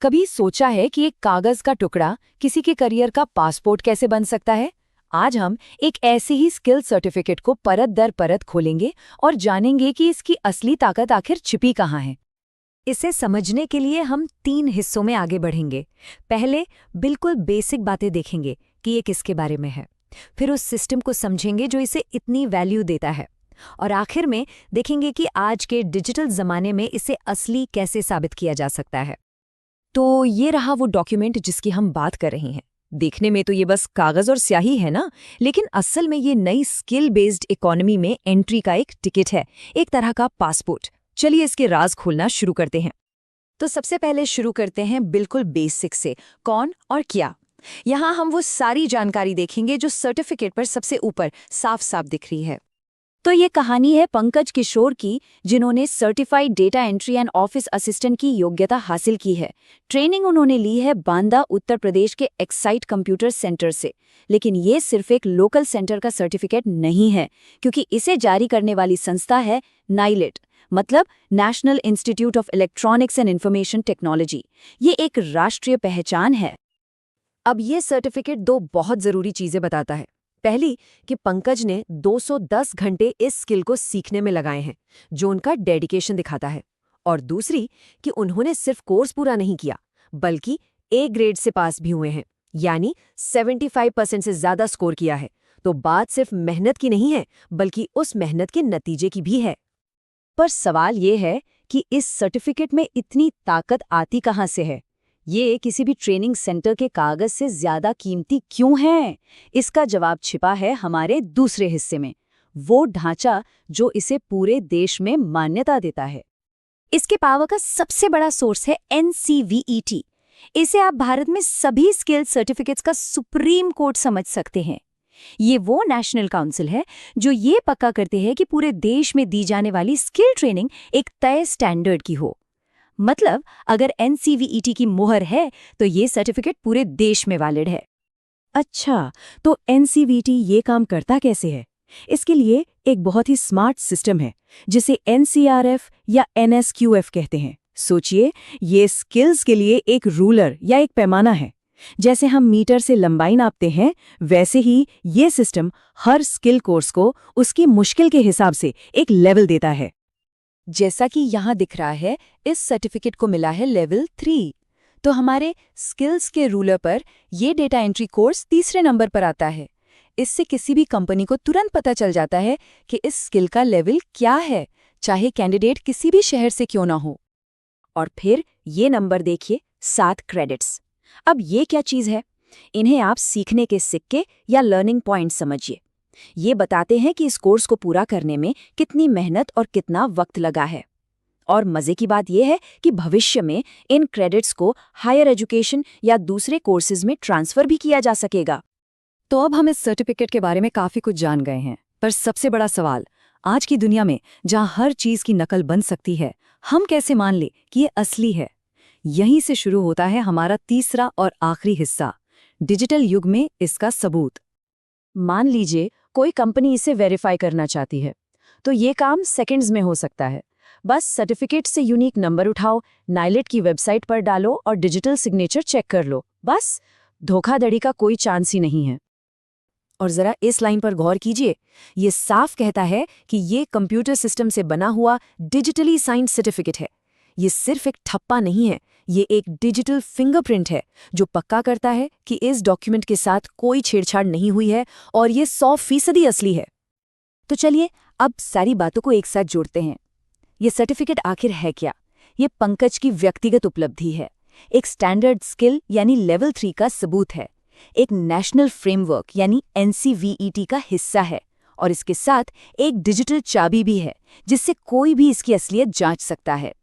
कभी सोचा है कि एक कागज का टुकड़ा किसी के करियर का पासपोर्ट कैसे बन सकता है? आज हम एक ऐसे ही स्किल सर्टिफिकेट को परत दर परत खोलेंगे और जानेंगे कि इसकी असली ताकत आखिर छिपी कहाँ है। इसे समझने के लिए हम 3 हिस्सों में आगे बढ़ेंगे। पहले बिल्कुल बेसिक बातें देखेंगे कि ये किसके बारे में है। फिर उस सिस्टम को समझेंगे जो इसे इतनी वैल्यू देता है। और आखिर में देखेंगे कि आज के डिजिटल ज़माने में इसे असली कैसे साबित किया जा सकता है। तो ये रहा वो डॉक्यूमेंट जिसकी हम बात कर रहे हैं। देखने में तो ये बस कागज और स्याही है ना, लेकिन असल में ये नई स्किल बेस्ड इकोनॉमी में एंट्री का एक टिकट है, एक तरह का पासपोर्ट। चलिए इसके राज खोलना शुरू करते हैं। तो सबसे पहले शुरू करते हैं बिल्कुल बेसिक से, कौन और क्या। यहाँ हम वो सारी जानकारी देखेंगे जो सर्टिफिकेट पर सबसे ऊपर साफ साफ दिख रही है। तो ये कहानी है पंकज किशोर की, जिन्होंने certified data entry and office assistant की योग्यता हासिल की है। ट्रेनिंग उन्होंने ली है बांदा, उत्तर प्रदेश के एक्साइट कंप्यूटर सेंटर से। लेकिन ये सिर्फ एक लोकल सेंटर का सर्टिफिकेट नहीं है, क्योंकि इसे जारी करने वाली संस्था है नाइलेट, मतलब national institute of electronics and information technology. ये एक राष्ट्रीय पहचान है। अब ये सर्टिफिकेट 2 बहुत जरूरी चीजें बताता है। पहली कि पंकज ने 210 घंटे इस स्किल को सीखने में लगाए हैं, जो उनका डेडिकेशन दिखाता है। और दूसरी कि उन्होंने सिर्फ कोर्स पूरा नहीं किया, बल्कि ए ग्रेड से पास भी हुए हैं, यानी 75% से ज्यादा स्कोर किया है। तो बात सिर्फ मेहनत की नहीं है, बल्कि उस मेहनत के नतीजे की भी है। पर सवाल ये है कि इस सर्टिफिकेट में इतनी ताकत आती कहाँ से है? ये किसी भी ट्रेनिंग सेंटर के कागज से ज्यादा कीमती क्यों है? इसका जवाब छिपा है हमारे दूसरे हिस्से में, वो ढांचा जो इसे पूरे देश में मान्यता देता है। इसके पावर का सबसे बड़ा सोर्स है NCVET। इसे आप भारत में सभी स्किल सर्टिफिकेट्स का सुप्रीम कोर्ट समझ सकते हैं। ये वो नेशनल काउंसिल है जो ये पक्का करते हैं कि पूरे देश में दी जाने वाली स्किल ट्रेनिंग एक तय स्टैंडर्ड की हो। मतलब अगर NCVET की मुहर है तो ये सर्टिफिकेट पूरे देश में वैलिड है। अच्छा, तो NCVET ये काम करता कैसे है? इसके लिए एक बहुत ही स्मार्ट सिस्टम है, जिसे NCRF या NSQF कहते हैं। सोचिए, ये स्किल्स के लिए एक रूलर या एक पैमाना है। जैसे हम मीटर से लंबाई नापते हैं, वैसे ही ये सिस्टम हर स्किल कोर्स को उसकी मुश्किल के हिसाब से एक लेवल देता है। जैसा कि यहाँ दिख रहा है, इस सर्टिफिकेट को मिला है लेवल 3। तो हमारे स्किल्स के रूलर पर ये डेटा एंट्री कोर्स तीसरे नंबर पर आता है। इससे किसी भी कंपनी को तुरंत पता चल जाता है कि इस स्किल का लेवल क्या है, चाहे कैंडिडेट किसी भी शहर से क्यों ना हो। और फिर ये नंबर देखिए, 7 क्रेडिट्स। अब ये क्या चीज़ है? इन्हें आप सीखने के सिक्के या लर्निंग पॉइंट समझिए। ये बताते हैं कि इस कोर्स को पूरा करने में कितनी मेहनत और कितना वक्त लगा है। और मजे की बात यह है कि भविष्य में इन क्रेडिट्स को हायर एजुकेशन या दूसरे कोर्सेज में ट्रांसफर भी किया जा सकेगा। तो अब हम इस सर्टिफिकेट के बारे में काफी कुछ जान गए हैं, पर सबसे बड़ा सवाल, आज की दुनिया में जहां हर चीज की नकल बन सकती है, हम कैसे मान ले कि ये असली है? यहीं से शुरू होता है हमारा तीसरा और आखिरी हिस्सा, डिजिटल युग में इसका सबूत। मान लीजिए कोई कंपनी इसे वेरीफाई करना चाहती है, तो ये काम सेकंड्स में हो सकता है। बस सर्टिफिकेट से यूनिक नंबर उठाओ, नाइलेट की वेबसाइट पर डालो और डिजिटल सिग्नेचर चेक कर लो। बस, धोखाधड़ी का कोई चांस ही नहीं है। और जरा इस लाइन पर गौर कीजिए, ये साफ कहता है कि ये कंप्यूटर सिस्टम से बना हुआ डिजिटली साइंड सर्टिफिकेट है। ये सिर्फ एक ठप्पा नहीं है, ये एक डिजिटल फिंगरप्रिंट है जो पक्का करता है कि इस डॉक्यूमेंट के साथ कोई छेड़छाड़ नहीं हुई है और ये 100% असली है। तो चलिए अब सारी बातों को एक साथ जोड़ते हैं। ये सर्टिफिकेट आखिर है क्या? ये पंकज की व्यक्तिगत उपलब्धि है, एक स्टैंडर्ड स्किल यानी लेवल 3 का सबूत है, एक नेशनल फ्रेमवर्क यानी NCVET का हिस्सा है, और इसके साथ एक डिजिटल चाबी भी है जिससे कोई भी इसकी असलियत जांच सकता है।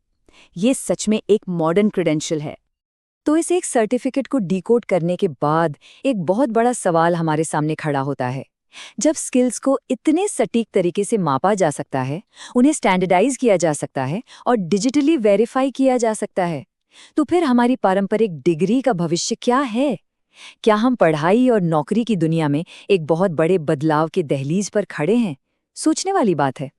ये सच में एक मॉडर्न क्रेडेंशियल है। तो इस एक सर्टिफिकेट को डिकोड करने के बाद एक बहुत बड़ा सवाल हमारे सामने खड़ा होता है। जब स्किल्स को इतने सटीक तरीके से मापा जा सकता है, उन्हें स्टैंडर्डाइज किया जा सकता है और डिजिटली वेरीफाई किया जा सकता है, तो फिर हमारी पारंपरिक डिग्री का भविष्य क्या है? क्या हम पढ़ाई और नौकरी की दुनिया में एक बहुत बड़े बदलाव के दहलीज पर खड़े हैं? सोचने वाली बात है।